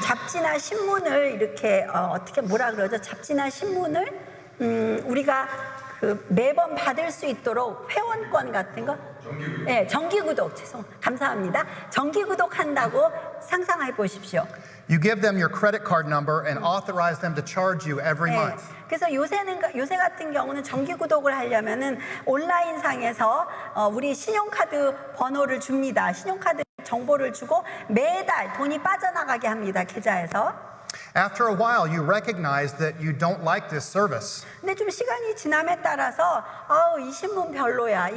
잡지나 신문을 이렇게 어떻게 뭐라 그러죠? 잡지나 신문을 우리가 매번 받을 수 있도록 회원권 같은 거? 네, 정기구독. 감사합니다. 정기구독 한다고 상상해 보십시오. You give them your credit card number and authorize them to charge you every month. 그래서 요새 같은 경우는 정기 구독을 하려면은 온라인 상에서 우리 신용카드 번호를 줍니다. 신용카드 정보를 주고 매달 돈이 빠져나가게 합니다. 계좌에서. After a while, you recognize that you don't like this service. 근데 좀 시간이 지남에 따라서 이 신문 별로야.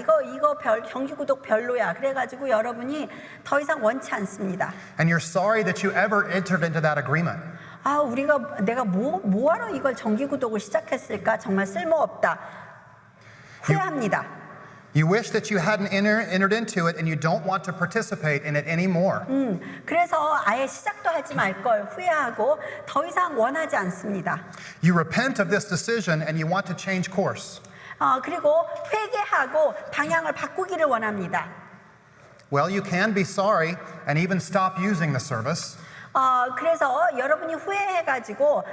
정기 구독 별로야. 그래가지고 여러분이 더 이상 원치 않습니다. And you're sorry that you ever entered into that agreement. 내가 뭐하러 이걸 정기 구독을 시작했을까? 정말 쓸모없다. 후회합니다. You wish that you hadn't entered into it and you don't want to participate in it anymore. 그래서 아예 시작도 하지 말 걸 후회하고 더 이상 원하지 않습니다. You repent of this decision and you want to change course. 그리고 회개하고 방향을 바꾸기를 원합니다. Well, you can be sorry and even stop using the service. 그래서 여러분이 후회해가지고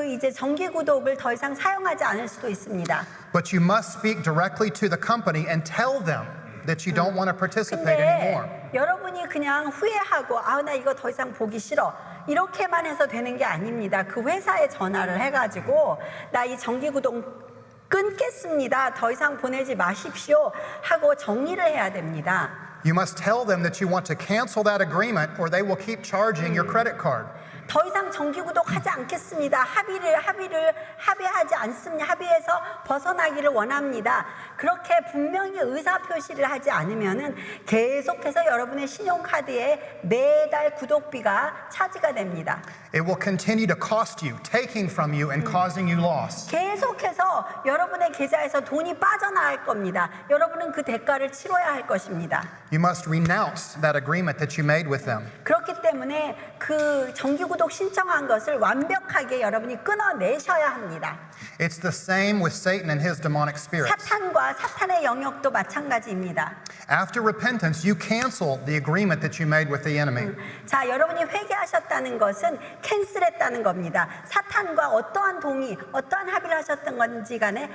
이제 정기 구독을 더 이상 사용하지 않을 수도 있습니다. But you must speak directly to the company and tell them that you don't want to participate anymore. 근데 여러분이 그냥 후회하고 나 이거 더 이상 보기 싫어. 이렇게만 해서 되는 게 아닙니다. 그 회사에 전화를 해가지고 나 이 정기 구독 끊겠습니다. 더 이상 보내지 마십시오. 하고 정리를 해야 됩니다. You must tell them that you want to cancel that agreement or they will keep charging your credit card. 더 이상 정기 구독하지 않겠습니다. 합의하지 않습니다. 합의해서 벗어나기를 원합니다. 그렇게 분명히 의사 표시를 하지 않으면은 계속해서 여러분의 신용카드에 매달 구독비가 차지가 됩니다. It will continue to cost you, taking from you and causing you loss. 계속해서 여러분의 계좌에서 돈이 빠져나갈 겁니다. 여러분은 그 대가를 치러야 할 것입니다. You must renounce that agreement that you made with them. 그렇기 때문에 때문에 그 정기구독 신청한 것을 완벽하게 여러분이 끊어내셔야 합니다. It's the same with Satan and his demonic spirits. 사탄과 사탄의 영역도 마찬가지입니다. After repentance, you cancel the agreement that you made with the enemy. 자, 여러분이 회개하셨다는 것은 캔슬했다는 겁니다. 사탄과 어떠한 동의, 어떠한 합의를 하셨던 건지 간에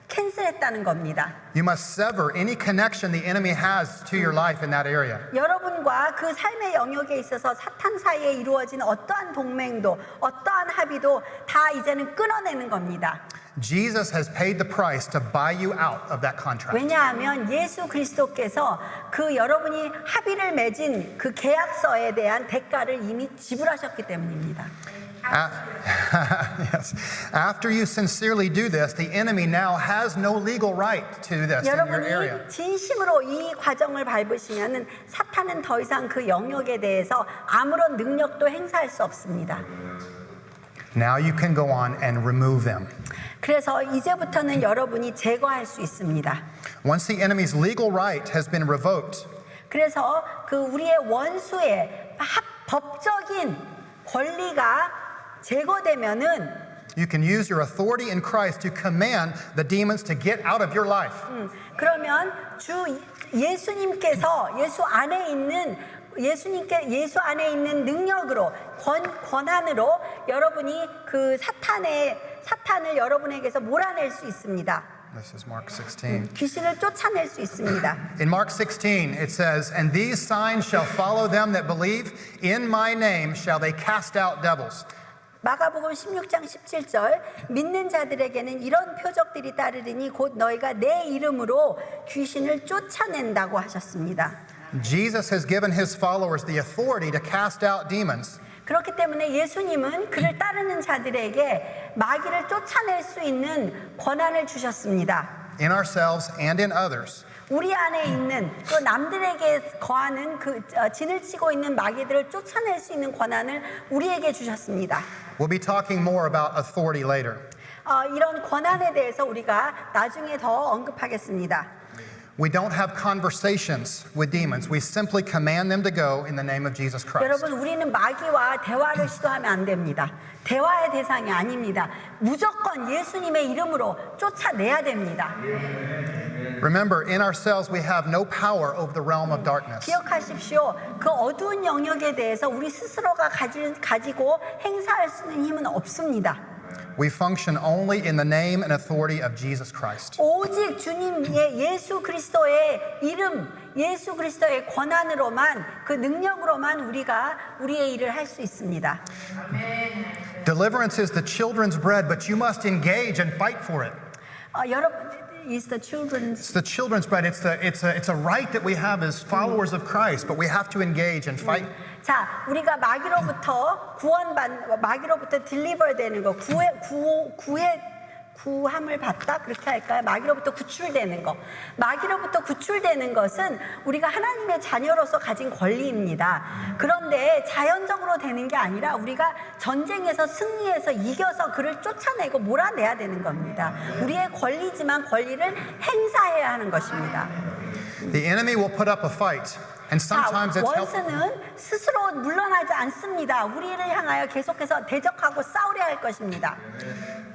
캔슬했다는 겁니다. You must sever any connection the enemy has to your life in that area. 여러분과 그 삶의 영역에 있어서 사탄 사이에 이루어진 어떠한 동맹도 어떠한 합의도 다 이제는 끊어내는 겁니다. Jesus has paid the price to buy you out of that contract. 왜냐하면 예수 그리스도께서 그 여러분이 합의를 맺은 그 계약서에 대한 대가를 이미 지불하셨기 때문입니다. Yes. After you sincerely do this, the enemy now has no legal right to this in your area. 여러분이 진심으로 이 과정을 밟으시면은 사탄은 더 이상 그 영역에 대해서 아무런 능력도 행사할 수 없습니다. Now you can go on and remove them. 그래서 이제부터는 여러분이 제거할 수 있습니다. Once the enemy's legal right has been revoked, 그래서 그 우리의 원수의 법적인 권리가 제거되면은 you can use your authority in Christ to command the demons to get out of your life. 그러면 주 예수님께서 예수 안에 있는 능력으로 권한으로 여러분이 그 사탄을 여러분에게서 몰아낼 수 있습니다. This is Mark 16. 귀신을 쫓아낼 수 있습니다. In Mark 16, it says, "And these signs shall follow them that believe. In my name shall they cast out devils." 마가복음 16장 17절 믿는 자들에게는 이런 표적들이 따르리니 곧 너희가 내 이름으로 귀신을 쫓아낸다고 하셨습니다. Jesus has given his followers the authority to cast out demons. 그렇기 때문에 예수님은 그를 따르는 자들에게 마귀를 쫓아낼 수 있는 권한을 주셨습니다. In ourselves and in others. 우리 안에 있는 또 남들에게 거하는 그 진을 치고 있는 마귀들을 쫓아낼 수 있는 권한을 우리에게 주셨습니다. We'll be talking more about authority later. 이런 권한에 대해서 우리가 나중에 더 언급하겠습니다. We don't have conversations with demons. We simply command them to go in the name of Jesus Christ. 여러분, 우리는 마귀와 대화를 시도하면 안 됩니다. 대화의 대상이 아닙니다. 무조건 예수님의 이름으로 쫓아내야 됩니다. Remember, in ourselves we have no power over the realm of darkness. 기억하십시오. 그 어두운 영역에 대해서 우리 스스로가 가지고 행사할 수 있는 힘은 없습니다. We function only in the name and authority of Jesus Christ. 오직 주님의 예수 그리스도의 이름, 예수 그리스도의 권한으로만 그 능력으로만 우리가 우리의 일을 할 수 있습니다. Deliverance is the children's bread, but you must engage and fight for it. 여러분, is the children's It's the children's bread. It's a right that we have as followers of Christ, but we have to engage and fight. 자, 우리가 마귀로부터 마귀로부터 딜리버 되는 거, 구함을 받다 그렇게 할까요? 마귀로부터 구출되는 거. 마귀로부터 구출되는 것은 우리가 하나님의 자녀로서 가진 권리입니다. 그런데 자연적으로 되는 게 아니라 우리가 전쟁에서 승리해서 이겨서 그를 쫓아내고 몰아내야 되는 겁니다. 우리의 권리지만 권리를 행사해야 하는 것입니다. The enemy will put up a fight, and sometimes it's helpful. 원수는 스스로 물러나지 않습니다. 우리를 향하여 계속해서 대적하고 싸우려 할 것입니다.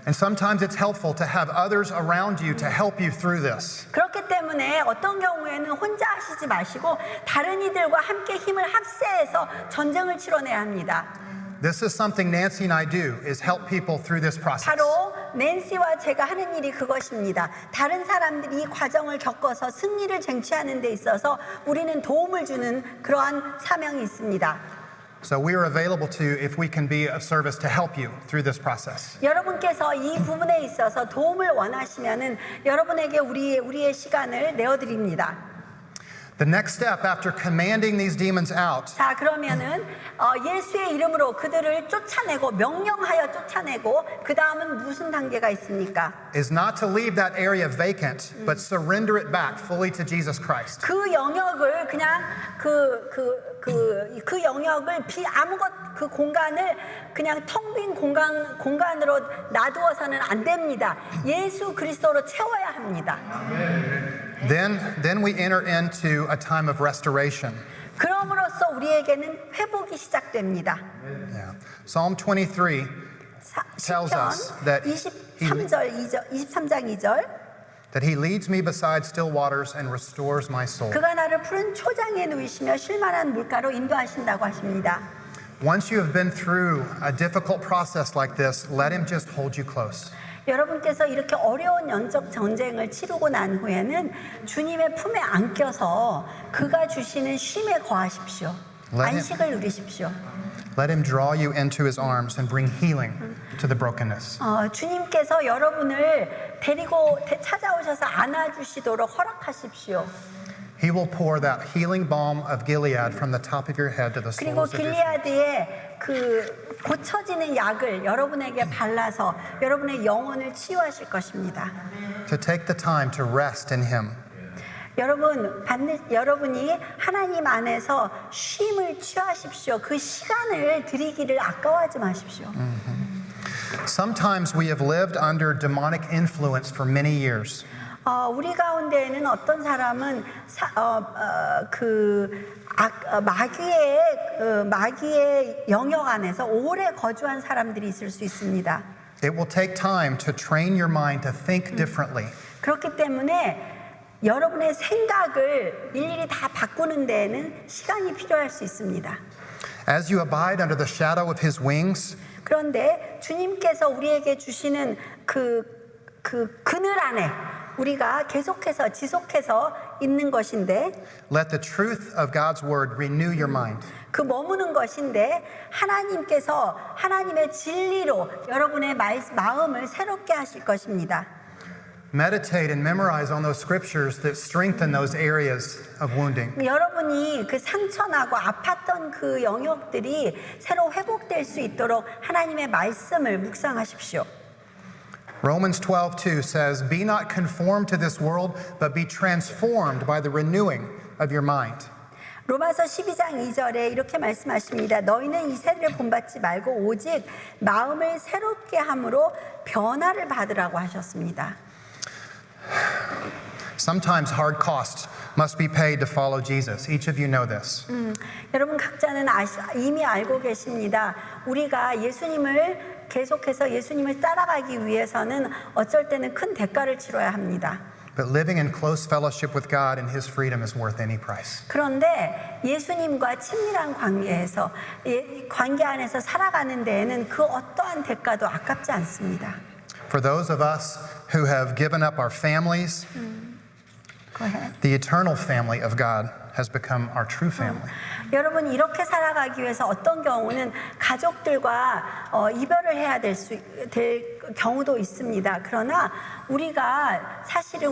And sometimes it's helpful to have others around you to help you through this. 그렇기 때문에 어떤 경우에는 혼자 하시지 마시고 다른 이들과 함께 힘을 합세해서 전쟁을 치러내야 합니다. This is something Nancy and I do, is help people through this process. 바로 낸시와 제가 하는 일이 그것입니다. 다른 사람들이 이 과정을 겪어서 승리를 쟁취하는 데 있어서 우리는 도움을 주는 그러한 사명이 있습니다. So we are available to, if we can be of service, to help you through this process. 여러분께서 이 부분에 있어서 도움을 원하시면은 여러분에게 우리의 시간을 내어드립니다. The next step after commanding these demons out 자, 그러면은 예수의 이름으로 그들을 쫓아내고 명령하여 쫓아내고 그 다음은 무슨 단계가 있습니까? is not to leave that area vacant, but surrender it back fully to Jesus Christ. 그 영역을 그냥 그 영역을 그 공간을 그냥 텅 빈 공간으로 놔두어서는 안 됩니다. 예수 그리스도로 채워야 합니다. Then we enter into a time of restoration. 그럼으로써 우리에게는 회복이 시작됩니다. Yeah. Psalm 23 tells us that 23장 2절 that he leads me beside still waters and restores my soul. 그가 나를 푸른 초장에 누이시며 쉴만한 물가로 인도하신다고 하십니다. Once you have been through a difficult process like this, let him just hold you close. 여러분께서 이렇게 어려운 영적 전쟁을 치르고 난 후에는 주님의 품에 안겨서 그가 주시는 쉼에 거하십시오. 안식을 누리십시오. Let him draw you into his arms and bring healing to the brokenness. 주님께서 여러분을 데리고 찾아오셔서 안아주시도록 허락하십시오. He will pour that healing balm of Gilead from the top of your head to the 그리고 soles of your feet. 길리아드의 그 고쳐지는 약을 여러분에게 발라서 여러분의 영혼을 치유하실 것입니다. To take the time to rest in him. 여러분이 하나님 안에서 쉼을 취하십시오. 그 시간을 드리기를 아까워하지 마십시오. Sometimes we have lived under demonic influence for many years. 우리 가운데에는 어떤 사람은 마귀의 영역 안에서 오래 거주한 사람들이 있을 수 있습니다. It will take time to train your mind to think differently. 그렇기 때문에 여러분의 생각을 일일이 다 바꾸는 데에는 시간이 필요할 수 있습니다. As you abide under the shadow of his wings, 그런데 주님께서 우리에게 주시는 그 그늘 안에 우리가 계속해서 지속해서 있는 것인데 let the truth of God's word renew your mind. 그 머무는 것인데 하나님께서 하나님의 진리로 여러분의 마음을 새롭게 하실 것입니다. Meditate and memorize on those scriptures that strengthen those areas of wounding. 여러분이 그 상처나고 아팠던 그 영역들이 새로 회복될 수 있도록 하나님의 말씀을 묵상하십시오. Romans 12:2 says, "Be not conformed to this world, but be transformed by the renewing of your mind." 로마서 12장 2절에 이렇게 말씀하십니다. 너희는 이 세대를 본받지 말고 오직 마음을 새롭게 함으로 변화를 받으라고 하셨습니다. Sometimes hard costs must be paid to follow Jesus. Each of you know this. 여러분 각자는 이미 알고 계십니다. 우리가 계속해서 예수님을 따라가기 위해서는 어쩔 때는 큰 대가를 치러야 합니다. But living in close fellowship with God and his freedom is worth any price. 그런데 예수님과 친밀한 관계 안에서 살아가는 데에는 그 어떠한 대가도 아깝지 않습니다. For those of us who have given up our families, Go ahead. the eternal family of God has become our true family. 여러분 이렇게 살아가기 위해서 어떤 경우는 가족들과 이별을 해야 될 경우도 있습니다. 그러나 사실은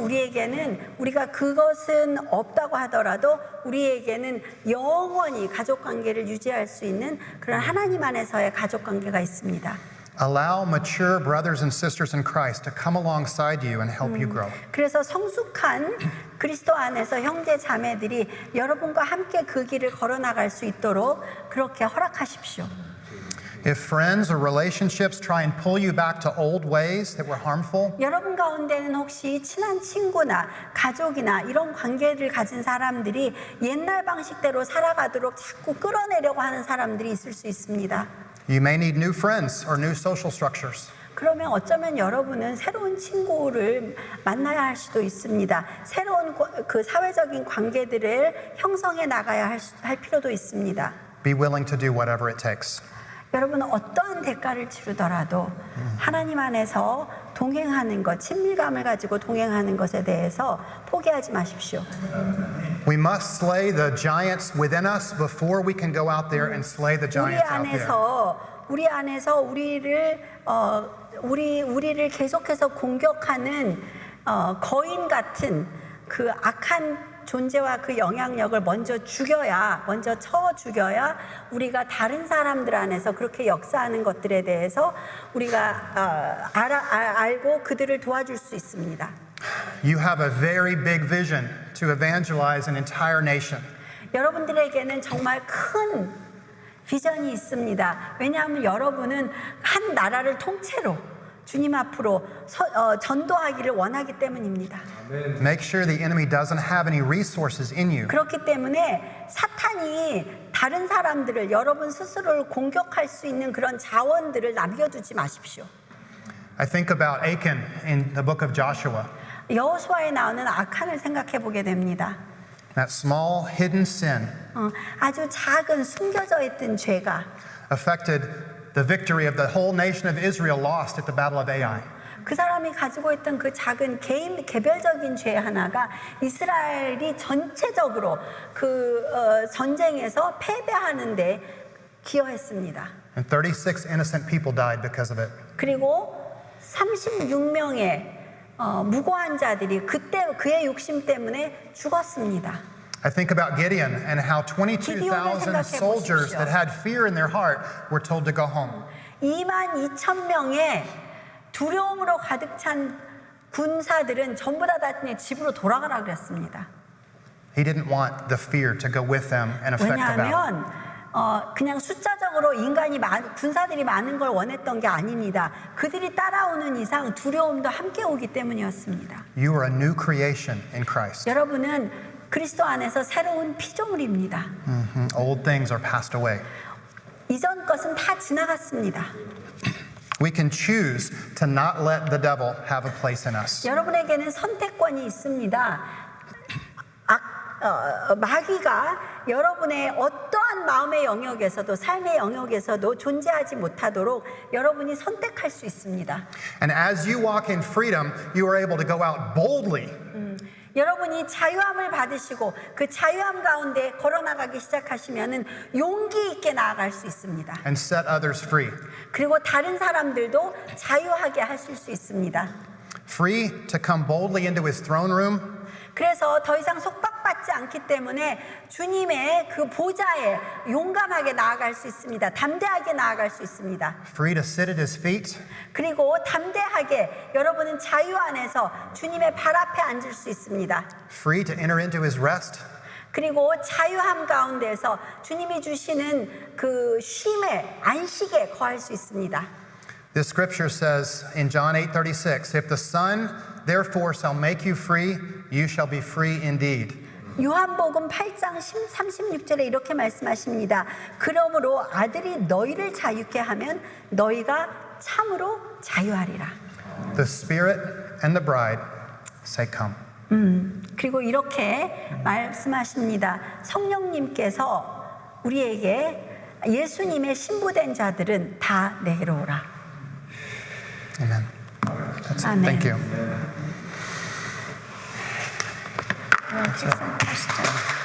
우리가 그것은 없다고 하더라도 우리에게는 영원히 가족 관계를 유지할 수 있는 그런 하나님 안에서의 가족 관계가 있습니다. Allow mature brothers and sisters in Christ to come alongside you and help you grow. 그래서 성숙한 그리스도 안에서 형제 자매들이 여러분과 함께 그 길을 걸어나갈 수 있도록 그렇게 허락하십시오. If friends or relationships try and pull you back to old ways that were harmful, 여러분 가운데는 혹시 친한 친구나 가족이나 이런 관계를 가진 사람들이 옛날 방식대로 살아가도록 자꾸 끌어내려고 하는 사람들이 있을 수 있습니다. you may need new friends or new social structures. 그러면 어쩌면 여러분은 새로운 친구를 만나야 할 수도 있습니다. 새로운 그 사회적인 관계들을 형성해 나가야 할 필요도 있습니다. Be willing to do whatever it takes. 여러분은 어떠한 대가를 치르더라도 하나님 안에서 동행하는 것, 친밀감을 가지고 동행하는 것에 대해서 포기하지 마십시오. We must slay the giants within us before we can go out there and slay the giants out there. 우리 안에서 우리를 계속해서 공격하는 거인 같은 그 악한 존재와 그 영향력을 먼저 쳐 죽여야 우리가 다른 사람들 안에서 그렇게 역사하는 것들에 대해서 우리가 알고 그들을 도와줄 수 있습니다. You have a very big vision to evangelize an entire nation. 여러분들에게는 정말 큰 비전이 있습니다. 왜냐하면 여러분은 한 나라를 통째로 주님 앞으로 전도하기를 원하기 때문입니다. Make sure the enemy doesn't have any resources in you. 그렇기 때문에 사탄이 다른 사람들을 여러분 스스로를 공격할 수 있는 그런 자원들을 남겨두지 마십시오. I think about Achan in the book of Joshua. 여호수아에 나오는 악한을 생각해 보게 됩니다. That small hidden sin 아주 작은 숨겨져 있던 죄가 affected the victory of the whole nation of Israel lost at the Battle of Ai. 그 사람이 가지고 있던 그 작은 개별적인 죄 하나가 이스라엘이 전체적으로 그 전쟁에서 패배하는데 기여했습니다. And 36 innocent people died because of it. 그리고 36명의 무고한 자들이 그때 그의 욕심 때문에 죽었습니다. I think about Gideon and how 22,000 soldiers that had fear in their heart were told to go home. 22,000명의 두려움으로 가득 찬 군사들은 전부 다 집으로 돌아가라 그랬습니다. He didn't want the fear to go with them and affect the battle. 왜냐하면 그냥 숫자적으로 군사들이 많은 걸 원했던 게 아닙니다. 그들이 따라오는 이상 두려움도 함께 오기 때문이었습니다. You are a new creation in Christ. 여러분은 그리스도 안에서 새로운 피조물입니다. Old things are passed away. 이전 것은 다 지나갔습니다. We can choose to not let the devil have a place in us. 여러분에게는 선택권이 있습니다. 마귀가 여러분의 어떠한 마음의 영역에서도 삶의 영역에서도 존재하지 못하도록 여러분이 선택할 수 있습니다. And as you walk in freedom, you are able to go out boldly. 여러분이 자유함을 받으시고 그 자유함 가운데 걸어나가기 시작하시면은 용기 있게 나아갈 수 있습니다. And set others free. 그리고 다른 사람들도 자유하게 하실 수 있습니다. Free to come boldly into his throne room. 그래서 더 이상 속박받지 않기 때문에 주님의 그 보좌에 용감하게 나아갈 수 있습니다. 담대하게 나아갈 수 있습니다. Free to sit at his feet. 그리고 담대하게 여러분은 자유 안에서 주님의 발 앞에 앉을 수 있습니다. Free to enter into his rest. 그리고 자유함 가운데서 주님이 주시는 그 쉼에 안식에 거할 수 있습니다. This scripture says in John 8:36, if the Son therefore shall make you free, you shall be free indeed. 요한복음 8장 36절에 이렇게 말씀하십니다. 그러므로 아들이 너희를 자유케 하면 너희가 참으로 자유하리라. The Spirit and the bride say come. 그리고 이렇게 말씀하십니다. 성령님께서 우리에게 예수님의 신부된 자들은 다 내게로 오라. Amen. That's it. Amen. Thank you. 식사하시죠.